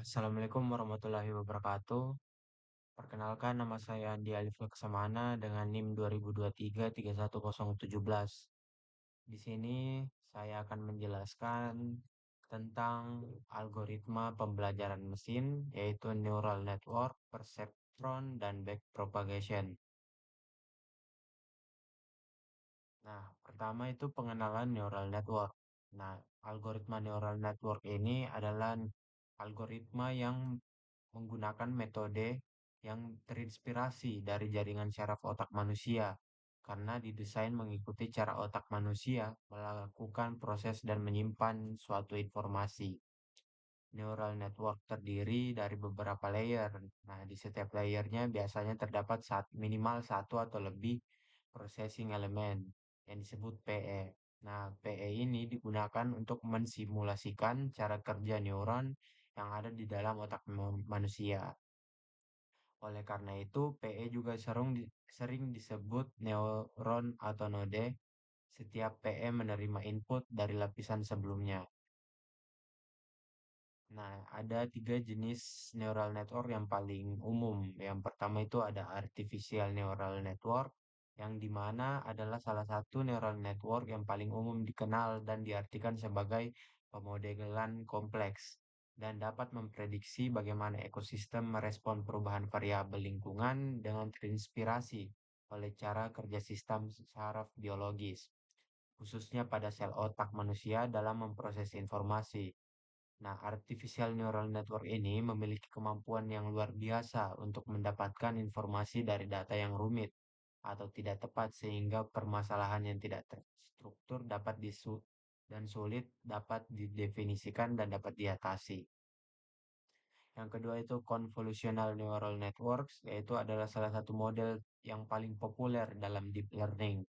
Assalamualaikum warahmatullahi wabarakatuh. Perkenalkan nama saya Andi Alif Laksamana dengan NIM 2023 31017. Di sini saya akan menjelaskan tentang algoritma pembelajaran mesin, yaitu neural network, perceptron, dan backpropagation. Nah, pertama itu pengenalan neural network. Nah, algoritma neural network ini adalah algoritma yang menggunakan metode yang terinspirasi dari jaringan syaraf otak manusia, karena didesain mengikuti cara otak manusia melakukan proses dan menyimpan suatu informasi. Neural network terdiri dari beberapa layer. Nah, di setiap layernya biasanya terdapat minimal satu atau lebih processing element yang disebut PE. Nah, PE ini digunakan untuk mensimulasikan cara kerja neuron yang ada di dalam otak manusia. Oleh karena itu, PE juga sering disebut neuron atau node. Setiap PE menerima input dari lapisan sebelumnya. Nah, ada tiga jenis neural network yang paling umum. Yang pertama itu ada artificial neural network, yang dimana adalah salah satu neural network yang paling umum dikenal dan diartikan sebagai pemodelan kompleks dan dapat memprediksi bagaimana ekosistem merespon perubahan variabel lingkungan dengan terinspirasi oleh cara kerja sistem saraf biologis, khususnya pada sel otak manusia dalam memproses informasi. Nah, artificial neural network ini memiliki kemampuan yang luar biasa untuk mendapatkan informasi dari data yang rumit atau tidak tepat sehingga permasalahan yang tidak terstruktur dapat dan sulit dapat didefinisikan dan dapat diatasi. Yang kedua itu convolutional neural networks, yaitu adalah salah satu model yang paling populer dalam deep learning.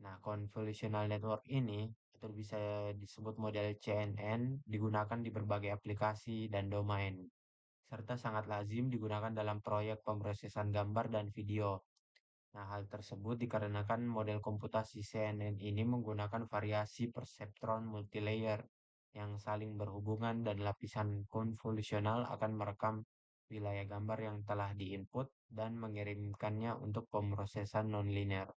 Nah, convolutional network ini atau bisa disebut model CNN digunakan di berbagai aplikasi dan domain, serta sangat lazim digunakan dalam proyek pemrosesan gambar dan video. Nah, hal tersebut dikarenakan model komputasi CNN ini menggunakan variasi perseptron multilayer yang saling berhubungan dan lapisan konvolusional akan merekam wilayah gambar yang telah diinput dan mengirimkannya untuk pemrosesan nonlinear.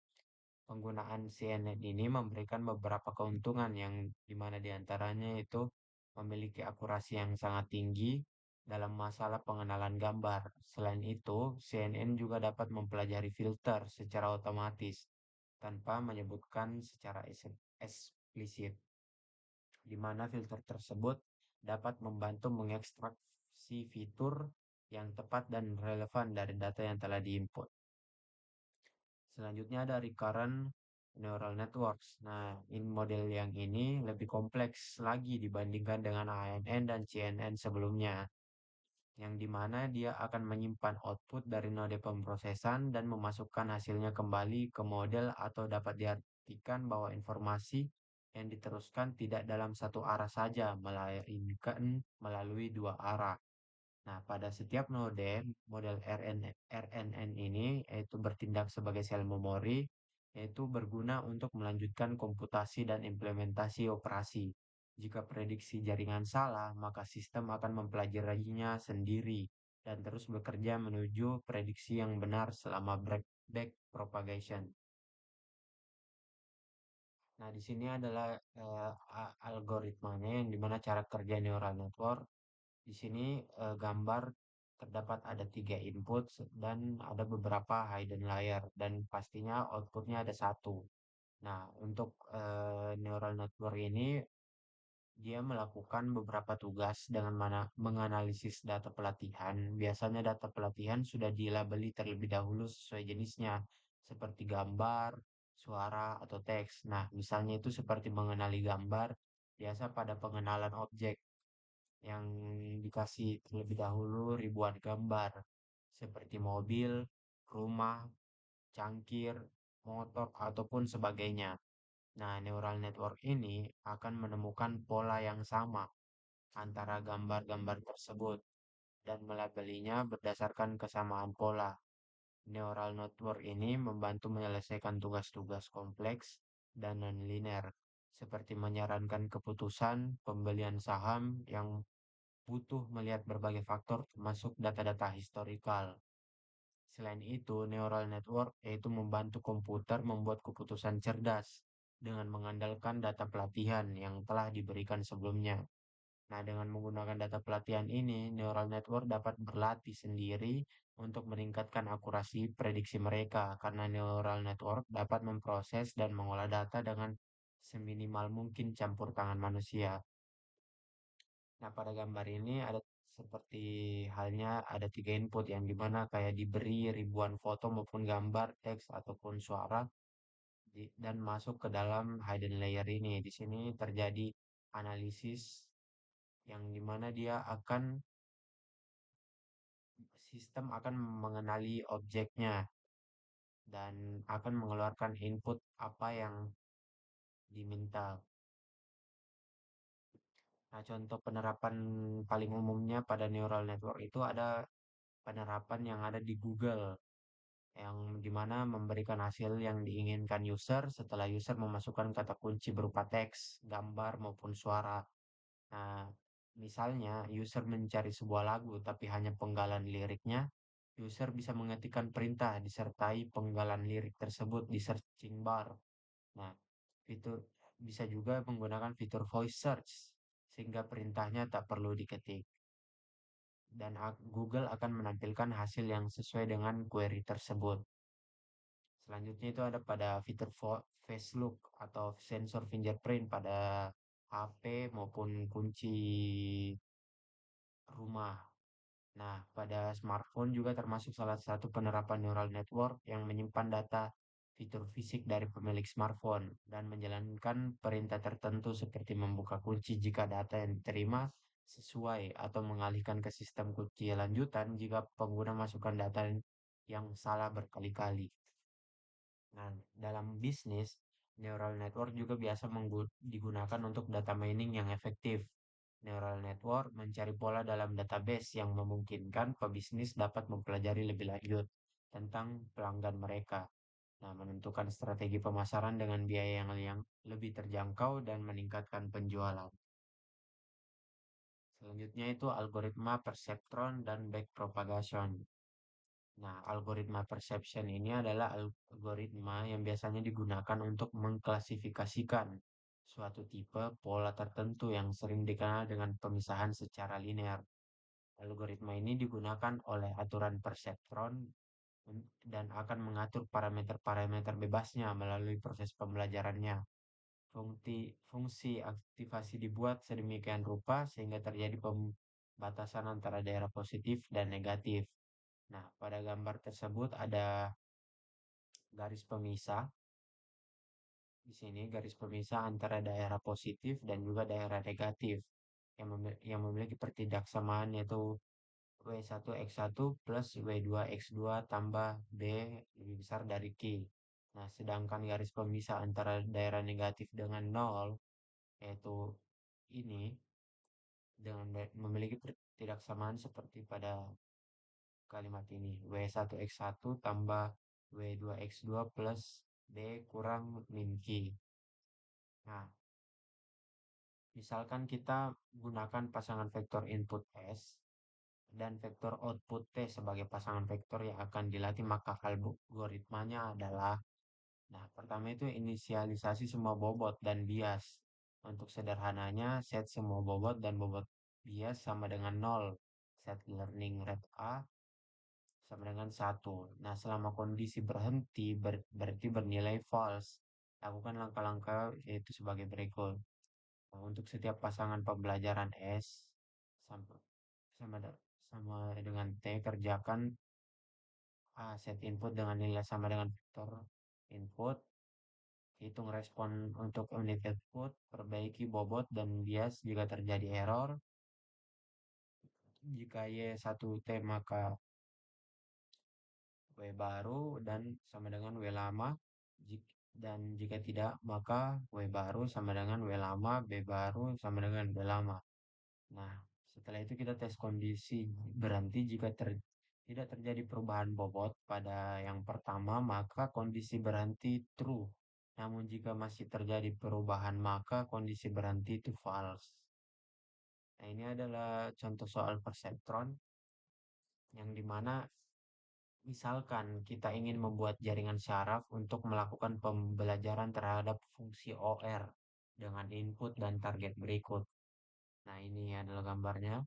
Penggunaan CNN ini memberikan beberapa keuntungan yang dimana diantaranya itu memiliki akurasi yang sangat tinggi dalam masalah pengenalan gambar. Selain itu, CNN juga dapat mempelajari filter secara otomatis tanpa menyebutkan secara eksplisit, di mana filter tersebut dapat membantu mengekstraksi fitur yang tepat dan relevan dari data yang telah diinput. Selanjutnya ada recurrent neural networks. Nah, model yang ini lebih kompleks lagi dibandingkan dengan ANN dan CNN sebelumnya, yang dimana dia akan menyimpan output dari node pemrosesan dan memasukkan hasilnya kembali ke model atau dapat diartikan bahwa informasi yang diteruskan tidak dalam satu arah saja, melainkan melalui dua arah. Nah, pada setiap node, model RNN ini yaitu bertindak sebagai sel memori, yaitu berguna untuk melanjutkan komputasi dan implementasi operasi. Jika prediksi jaringan salah, maka sistem akan mempelajarinya sendiri dan terus bekerja menuju prediksi yang benar selama back propagation. Nah, di sini adalah algoritmanya yang dimana cara kerja neural network. Di sini gambar terdapat ada tiga input dan ada beberapa hidden layer dan pastinya outputnya ada satu. Nah, untuk neural network ini dia melakukan beberapa tugas dengan menganalisis data pelatihan. Biasanya data pelatihan sudah dilabeli terlebih dahulu sesuai jenisnya, seperti gambar, suara, atau teks. Nah, misalnya itu seperti mengenali gambar, biasa pada pengenalan objek yang dikasih terlebih dahulu ribuan gambar, seperti mobil, rumah, cangkir, motor, ataupun sebagainya. Nah, neural network ini akan menemukan pola yang sama antara gambar-gambar tersebut dan melabelinya berdasarkan kesamaan pola. Neural network ini membantu menyelesaikan tugas-tugas kompleks dan nonlinear, seperti menyarankan keputusan pembelian saham yang butuh melihat berbagai faktor termasuk data-data historikal. Selain itu, neural network yaitu membantu komputer membuat keputusan cerdas dengan mengandalkan data pelatihan yang telah diberikan sebelumnya. Nah, dengan menggunakan data pelatihan ini, neural network dapat berlatih sendiri untuk meningkatkan akurasi prediksi mereka, karena neural network dapat memproses dan mengolah data dengan seminimal mungkin campur tangan manusia. Nah, pada gambar ini ada seperti halnya ada tiga input yang dimana kayak diberi ribuan foto maupun gambar, teks ataupun suara dan masuk ke dalam hidden layer ini. Di sini terjadi analisis yang dimana sistem akan mengenali objeknya dan akan mengeluarkan input apa yang diminta. Nah, contoh penerapan paling umumnya pada neural network itu ada penerapan yang ada di Google, yang dimana memberikan hasil yang diinginkan user setelah user memasukkan kata kunci berupa teks, gambar, maupun suara. Nah, misalnya user mencari sebuah lagu tapi hanya penggalan liriknya, user bisa mengetikkan perintah disertai penggalan lirik tersebut di searching bar. Nah, fitur bisa juga menggunakan fitur voice search sehingga perintahnya tak perlu diketik dan Google akan menampilkan hasil yang sesuai dengan query tersebut. Selanjutnya itu ada pada fitur face look atau sensor fingerprint pada HP maupun kunci rumah. Nah, pada smartphone juga termasuk salah satu penerapan neural network yang menyimpan data fitur fisik dari pemilik smartphone dan menjalankan perintah tertentu seperti membuka kunci jika data yang diterima sesuai atau mengalihkan ke sistem kunci lanjutan jika pengguna masukkan data yang salah berkali-kali. Nah, dalam bisnis, neural network juga biasa digunakan untuk data mining yang efektif. Neural network mencari pola dalam database yang memungkinkan pebisnis dapat mempelajari lebih lanjut tentang pelanggan mereka. Nah, menentukan strategi pemasaran dengan biaya yang lebih terjangkau dan meningkatkan penjualan. Selanjutnya itu algoritma perceptron dan backpropagation. Nah, algoritma perception ini adalah algoritma yang biasanya digunakan untuk mengklasifikasikan suatu tipe pola tertentu yang sering dikenal dengan pemisahan secara linear. Algoritma ini digunakan oleh aturan perceptron dan akan mengatur parameter-parameter bebasnya melalui proses pembelajarannya. Fungsi aktivasi dibuat sedemikian rupa sehingga terjadi pembatasan antara daerah positif dan negatif. Nah, pada gambar tersebut ada garis pemisah. Di sini garis pemisah antara daerah positif dan juga daerah negatif yang memiliki pertidaksamaan yaitu W1X1 plus W2X2 tambah B lebih besar dari Q. Nah, sedangkan garis pemisah antara daerah negatif dengan nol yaitu ini memiliki pertidaksamaan seperti pada kalimat ini. W1X1 tambah W2X2 plus B kurang min Q. Nah, misalkan kita gunakan pasangan vektor input S dan vektor output T sebagai pasangan vektor yang akan dilatih, maka algoritmanya adalah, nah, pertama itu inisialisasi semua bobot dan bias. Untuk sederhananya, set semua bobot dan bobot bias sama dengan 0. Set learning rate A sama dengan 1. Nah, selama kondisi berhenti berarti bernilai false. Lakukan langkah-langkah yaitu sebagai berikut. Nah, untuk setiap pasangan pembelajaran S sama sama, sama dengan T, kerjakan set input dengan nilai sama dengan vektor input. Hitung respon untuk unit output, perbaiki bobot dan bias jika terjadi error. Jika Y1T maka W baru dan sama dengan W lama. Dan jika tidak, maka W baru sama dengan W lama, B baru sama dengan B lama. Nah, setelah itu kita tes kondisi berhenti jika tidak terjadi perubahan bobot pada yang pertama, maka kondisi berhenti true. Namun jika masih terjadi perubahan, maka kondisi berhenti itu false. Nah, ini adalah contoh soal perseptron yang dimana misalkan kita ingin membuat jaringan syaraf untuk melakukan pembelajaran terhadap fungsi OR dengan input dan target berikut. Nah, ini adalah gambarnya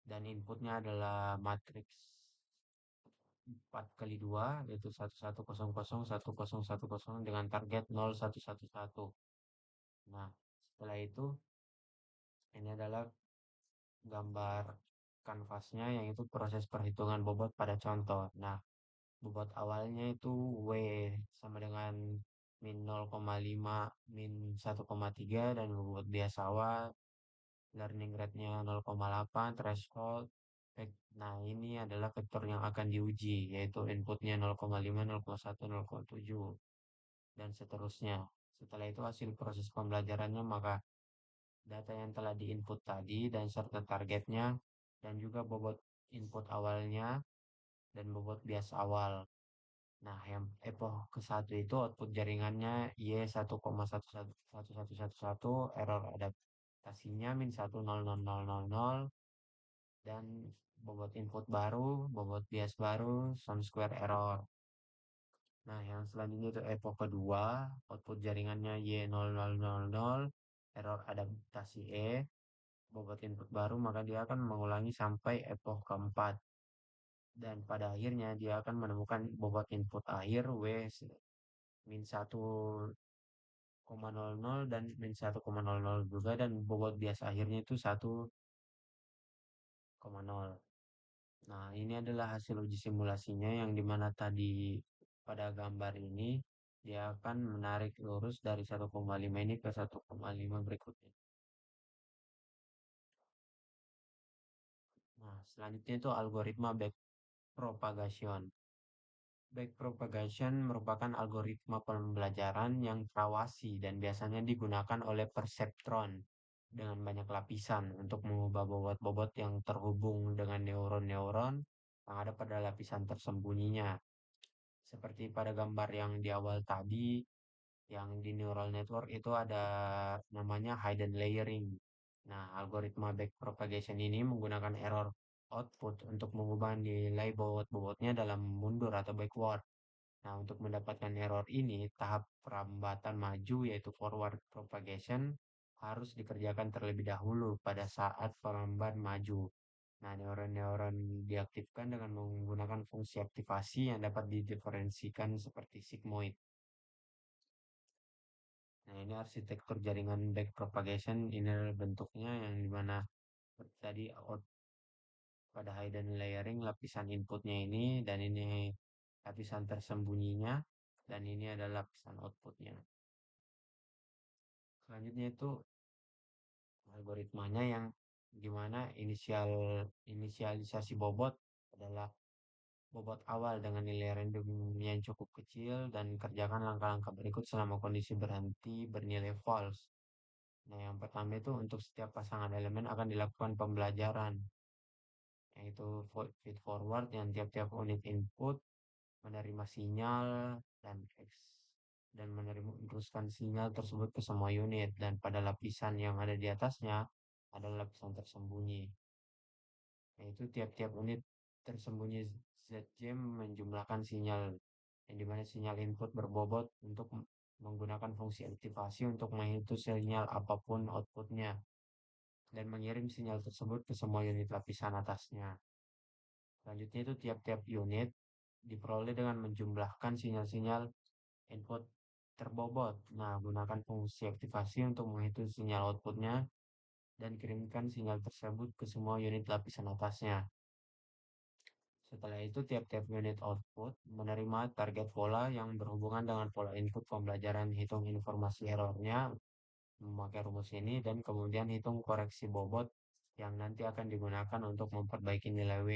dan inputnya adalah matriks 4 kali 2 yaitu 1100 1010 dengan target 0111. Nah, setelah itu ini adalah gambar kanvasnya yang itu proses perhitungan bobot pada contoh. Nah, bobot awalnya itu W sama dengan min 0,5 min 1,3 dan bobot biasa awal learning rate-nya 0,8 threshold. Nah, ini adalah vektor yang akan diuji, yaitu inputnya 0,5, 0,1, 0,7, dan seterusnya. Setelah itu hasil proses pembelajarannya, maka data yang telah diinput tadi dan serta targetnya, dan juga bobot input awalnya dan bobot bias awal. Nah, yang epoch ke-1 itu output jaringannya Y1,111111, error adaptasinya min 1,00000, dan bobot input baru, bobot bias baru, sum square error. Nah, yang selanjutnya itu epoch kedua, output jaringannya Y0000, error adaptasi E, bobot input baru, maka dia akan mengulangi sampai epoch keempat. Dan pada akhirnya dia akan menemukan bobot input akhir W min 1,00 dan min 1,00 juga, dan bobot bias akhirnya itu 1,0. Nah, ini adalah hasil uji simulasinya yang dimana tadi pada gambar ini dia akan menarik lurus dari 1,5 ini ke 1,5 berikutnya. Nah, selanjutnya itu algoritma backpropagation. Backpropagation merupakan algoritma pembelajaran yang terawasi dan biasanya digunakan oleh perseptron dengan banyak lapisan untuk mengubah bobot-bobot yang terhubung dengan neuron-neuron yang ada pada lapisan tersembunyinya. Seperti pada gambar yang di awal tadi, yang di neural network itu ada namanya hidden layering. Nah, algoritma backpropagation ini menggunakan error output untuk mengubah nilai bobot-bobotnya dalam mundur atau backward. Nah, untuk mendapatkan error ini, tahap perambatan maju yaitu forward propagation harus dikerjakan terlebih dahulu pada saat peramban maju. Nah, neuron-neuron diaktifkan dengan menggunakan fungsi aktivasi yang dapat didiferensikan seperti sigmoid. Nah, ini arsitektur jaringan backpropagation, ini adalah bentuknya yang dimana seperti tadi pada hidden layering lapisan inputnya ini, dan ini lapisan tersembunyinya, dan ini adalah lapisan outputnya. Selanjutnya itu algoritmanya yang gimana inisialisasi bobot adalah bobot awal dengan nilai random yang cukup kecil dan kerjakan langkah-langkah berikut selama kondisi berhenti bernilai false. Nah, yang pertama itu untuk setiap pasangan elemen akan dilakukan pembelajaran, yaitu feed forward yang tiap-tiap unit input menerima sinyal dan X dan meneruskan sinyal tersebut ke semua unit, dan pada lapisan yang ada di atasnya adalah lapisan tersembunyi, yaitu tiap-tiap unit tersembunyi ZJ menjumlahkan sinyal yang dimana sinyal input berbobot untuk menggunakan fungsi aktivasi untuk menghitung sinyal apapun outputnya dan mengirim sinyal tersebut ke semua unit lapisan atasnya. Selanjutnya itu tiap-tiap unit diperoleh dengan menjumlahkan sinyal-sinyal input terbobot. Nah, gunakan fungsi aktivasi untuk menghitung sinyal outputnya dan kirimkan sinyal tersebut ke semua unit lapisan atasnya. Setelah itu, tiap-tiap unit output menerima target pola yang berhubungan dengan pola input pembelajaran, hitung informasi errornya memakai rumus ini, dan kemudian hitung koreksi bobot yang nanti akan digunakan untuk memperbaiki nilai W.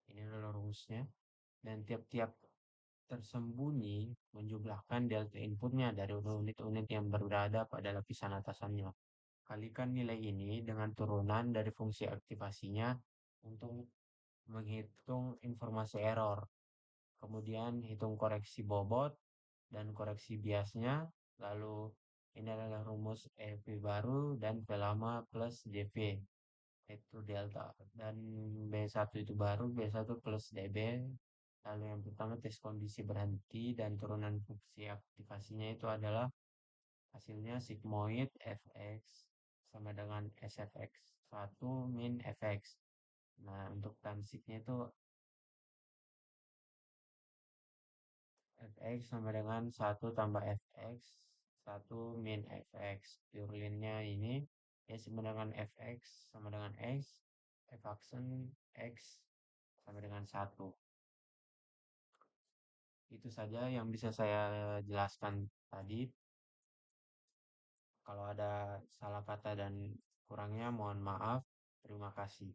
Ini adalah rumusnya. Dan tiap-tiap tersembunyi menjumlahkan delta inputnya dari unit-unit yang berada pada lapisan atasannya. Kalikan nilai ini dengan turunan dari fungsi aktivasinya untuk menghitung informasi error. Kemudian hitung koreksi bobot dan koreksi biasnya, lalu Ini adalah rumus EV baru dan V lama plus DV, itu delta. Dan B1 itu baru, B1 plus DB. Lalu yang pertama tes kondisi berhenti dan turunan fungsi aktivasinya itu adalah hasilnya sigmoid fx sama dengan sfx 1 min fx. Nah, untuk transiknya itu fx sama dengan 1 tambah fx 1 min fx. Purlinnya ini ya sama dengan fx sama dengan x, f aksen x sama dengan 1. Itu saja yang bisa saya jelaskan tadi. Kalau ada salah kata dan kurangnya mohon maaf. Terima kasih.